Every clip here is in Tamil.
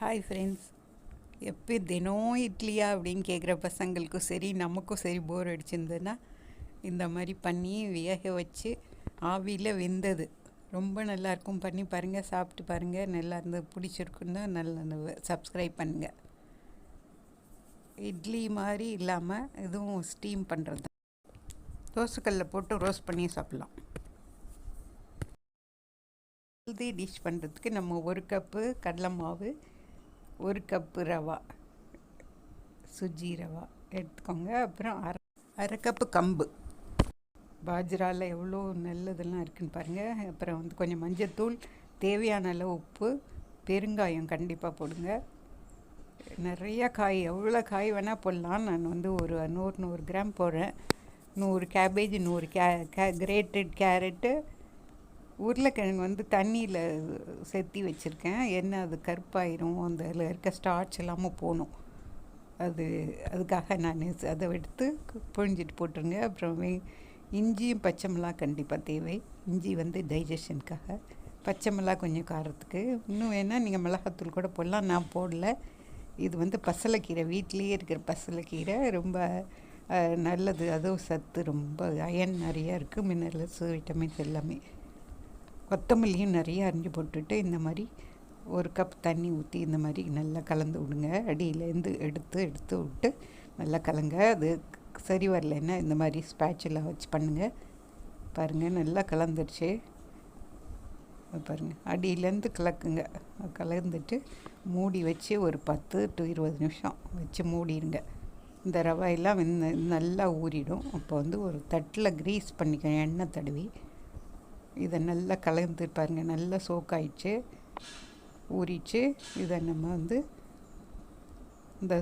Hi friends. எப்போ தினம் இட்லியா அப்படின்னு கேட்குற பசங்களுக்கும் சரி நமக்கும் சரி போர் அடிச்சிருந்ததுன்னா இந்த மாதிரி பண்ணி வேக வச்சு ஆவியில் வெந்தது ரொம்ப நல்லாயிருக்கும். பண்ணி பாருங்கள், சாப்பிட்டு பாருங்கள். நல்லா இருந்தது, பிடிச்சிருக்குன்னா நல்ல சப்ஸ்கிரைப் பண்ணுங்கள். இட்லி மாதிரி இல்லாமல் இதுவும் ஸ்டீம் பண்ணுறது. தோசைக்கல்லில் போட்டு ரோஸ்ட் பண்ணி சாப்பிட்லாம். ஹெல்தி டிஷ் பண்ணுறதுக்கு நம்ம 1 கப்பு கடலை மாவு, 1 கப்பு ரவா, சுஜி ரவா எடுத்துக்கோங்க. அப்புறம் அரை கப்பு கம்பு. பாஜ்ராவில் எவ்வளோ நல்லதெல்லாம் இருக்குதுன்னு பாருங்கள். அப்புறம் கொஞ்சம் மஞ்சத்தூள், தேவையான அளவு உப்பு, பெருங்காயம் கண்டிப்பாக போடுங்க. நிறையா காய், எவ்வளோ காய் வேணால் போடலாம். நான் ஒரு 100 கிராம் போடுறேன். 100 கேபேஜ், 100 கிரேட்டட் கேரட்டு, உருளைக்கிழங்கு தண்ணியில் செத்தி வச்சுருக்கேன். என்ன அது கருப்பாயிரும், அதில் இருக்க ஸ்டார்ச் எல்லாமும் போகணும். அதுக்காக நான் அதை எடுத்து புழிஞ்சிட்டு போட்டுருங்க. அப்புறம் இஞ்சியும் பச்சை மிளகா கண்டிப்பாக தேவை. இஞ்சி டைஜஷனுக்காக, பச்சை மிளகா கொஞ்சம் காரத்துக்கு. இன்னும் வேணால் நீங்கள் மிளகாத்தூள் கூட போடலாம், நான் போடல. இது பசலைக்கீரை, வீட்டிலேயே இருக்கிற பசலைக்கீரை, ரொம்ப நல்லது. அதுவும் சத்து, ரொம்ப அயன் நிறையா இருக்குது, மினரல்ஸ், விட்டமின்ஸ் எல்லாமே. கொத்தமல்லியும் நிறையா அரிஞ்சு போட்டுட்டு இந்த மாதிரி 1 கப் தண்ணி ஊற்றி இந்த மாதிரி நல்லா கலந்து விடுங்க. அடியிலேருந்து எடுத்து விட்டு நல்லா கலங்க. அது சரி வரலைன்னா இந்த மாதிரி ஸ்பேச்சுலாம் வச்சு பண்ணுங்கள். பாருங்கள், நல்லா கலந்துடுச்சு பாருங்கள். அடியிலேருந்து கலந்துட்டு மூடி வச்சு ஒரு 10 to 20 நிமிஷம் வச்சு மூடிடுங்க. இந்த ரவையெல்லாம் நல்லா ஊறிடும். அப்போ ஒரு தட்டில் க்ரீஸ் பண்ணிக்கணும், எண்ணெய் தடவி. இதை நல்லா கலந்து பாருங்கள், நல்லா சோக்காயிடுச்சு, ஊறிச்சு. இதை நம்ம இந்த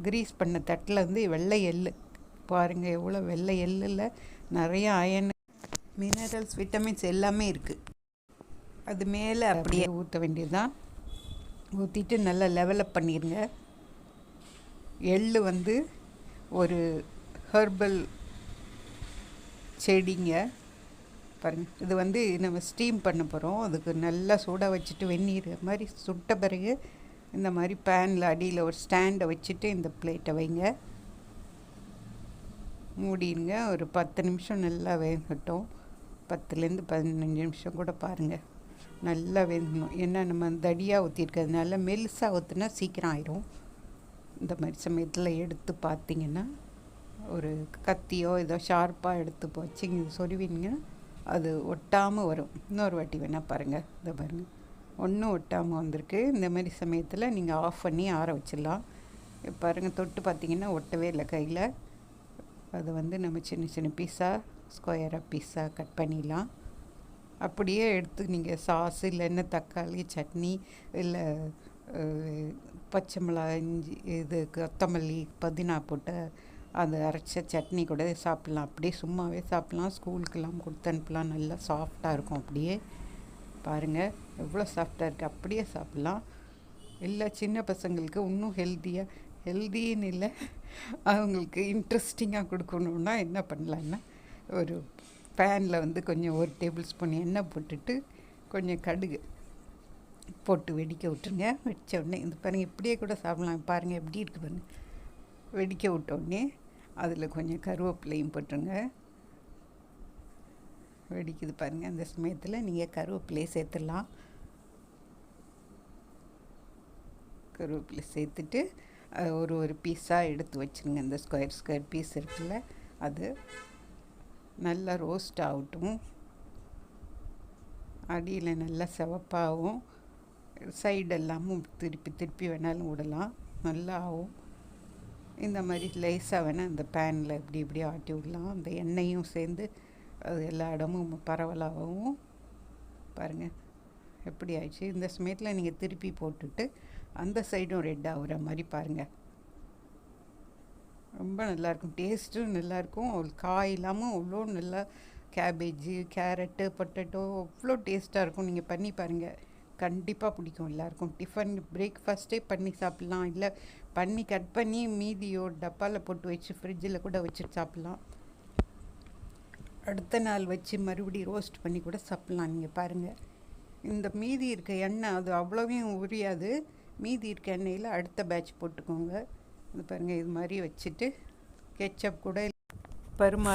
க்ரீஸ் பண்ண தட்டில் வெள்ளை எள்ளு பாருங்கள், எவ்வளோ வெள்ளை எள்ளில் நிறைய அயன், மினரல்ஸ், விட்டமின்ஸ் எல்லாமே இருக்குது. அது மேலே அப்படியே ஊற்ற வேண்டியதுதான். ஊற்றிட்டு நல்லா லெவலப் பண்ணிடுங்க. எள்ளு ஒரு ஹெர்பல் செடிங்க பாருங்கள். இது நம்ம ஸ்டீம் பண்ண போகிறோம். அதுக்கு நல்லா சூடாக வச்சுட்டு வெந்நீர் மாதிரி சுட்ட பிறகு இந்த மாதிரி பேனில் அடியில் ஒரு ஸ்டாண்டை வச்சுட்டு இந்த பிளேட்டை வைங்க, மூடிடுங்க. ஒரு 10 நிமிஷம் நல்லா வேகட்டும். 10லேருந்து 15 நிமிஷம் கூட பாருங்கள், நல்லா வேகணும். ஏன்னா நம்ம தடியாக ஊற்றிருக்கிறதுனால மெல்லிசாக ஊற்றுனா சீக்கிரம் ஆயிரும். இந்த மாதிரி சமயத்தில் எடுத்து பார்த்திங்கன்னா, ஒரு கத்தியோ ஏதோ ஷார்ப்பாக எடுத்து வச்சு சொருவிங்கன்னா அது ஒட்டாமல் வரும். இன்னொரு வாட்டி வேணால் பாருங்கள். இதை பாருங்கள், ஒன்றும் ஒட்டாமல் வந்திருக்கு. இந்த மாதிரி சமயத்தில் நீங்கள் ஆஃப் பண்ணி ஆற வச்சிடலாம். பாருங்கள், தொட்டு பார்த்திங்கன்னா ஒட்டவே இல்லை கையில். அதை நம்ம சின்ன சின்ன பீஸாக, ஸ்கொயராக பீஸாக கட் பண்ணிடலாம். அப்படியே எடுத்து நீங்கள் சாஸ், இல்லைன்னா தக்காளி சட்னி, இல்லை பச்சை மிளகா, இஞ்சி, கொத்தமல்லி, புதினா போட்டு அதை அரைச்ச சட்னி கூட சாப்பிட்லாம். அப்படியே சும்மாவே சாப்பிட்லாம். ஸ்கூலுக்கெல்லாம் கொடுத்து அனுப்பலாம். நல்லா சாஃப்டாக இருக்கும். அப்படியே பாருங்கள், எவ்வளோ சாஃப்டாக இருக்குது. அப்படியே சாப்பிட்லாம். இல்லை சின்ன பசங்களுக்கு இன்னும் ஹெல்த்தின்னு இல்லை, அவங்களுக்கு இன்ட்ரெஸ்டிங்காக கொடுக்கணுன்னா என்ன பண்ணலான்னா, ஒரு பேனில் கொஞ்சம் 1 டேபிள் ஸ்பூன் எண்ணெய் போட்டுட்டு கொஞ்சம் கடுகு போட்டு வெடிக்க விட்டுருங்க. வெடித்த உடனே இந்த பாருங்கள், இப்படியே கூட சாப்பிட்லாம். பாருங்கள் எப்படி இருக்குது பாருங்கள். வெடிக்க விட்டோடனே அதில் கொஞ்சம் கருவேப்பிலையும் போட்டுருங்க. வெடிக்குது பாருங்கள். அந்த சமயத்தில் நீங்கள் கருவேப்பிலையை சேர்த்துடலாம். கருவேப்பிலை சேர்த்துட்டு ஒரு பீஸாக எடுத்து வச்சுருங்க. இந்த ஸ்கொயர் பீஸ் இருக்குல்ல, அது நல்லா ரோஸ்ட் ஆகட்டும். அடியில் நல்லா சிவப்பாகவும், சைடெல்லாமும் திருப்பி வேணாலும் விடலாம், நல்லா ஆகும். இந்த மாதிரி லேசாக வேணால் இந்த பேனில் இப்படி ஆட்டி விடலாம். அந்த எண்ணெயும் சேர்ந்து அது எல்லா இடமும் பரவலாகவும். பாருங்கள் எப்படி ஆயிடுச்சு. இந்த சமயத்தில் நீங்கள் திருப்பி போட்டுட்டு அந்த சைடும் ரெட் ஆகுற மாதிரி பாருங்கள். ரொம்ப நல்லாயிருக்கும், டேஸ்ட்டும் நல்லாயிருக்கும். காய் இல்லாமல் அவ்வளோ நல்லா, கேபேஜு, கேரட்டு, பொட்டேட்டோ அவ்வளோ டேஸ்ட்டாக இருக்கும். நீங்கள் பண்ணி பாருங்கள், கண்டிப்பாக பிடிக்கும் எல்லாருக்கும். டிஃபன், பிரேக்ஃபாஸ்ட்டே பண்ணி சாப்பிட்லாம். இல்லை பண்ணி கட் பண்ணி மீதியோ டப்பாவில் போட்டு வச்சு ஃப்ரிட்ஜில் கூட வச்சுட்டு சாப்பிட்லாம். அடுத்த நாள் வச்சு மறுபடியும் ரோஸ்ட் பண்ணி கூட சாப்பிட்லாம். நீங்கள் பாருங்கள், இந்த மீதி இருக்க எண்ணெய் அது அவ்வளோவையும் உரியாது. மீதி இருக்க எண்ணெயில் அடுத்த பேட்ச் போட்டுக்கோங்க. இது பாருங்கள், இது மாதிரி வச்சுட்டு கெச்சப் கூட பருமா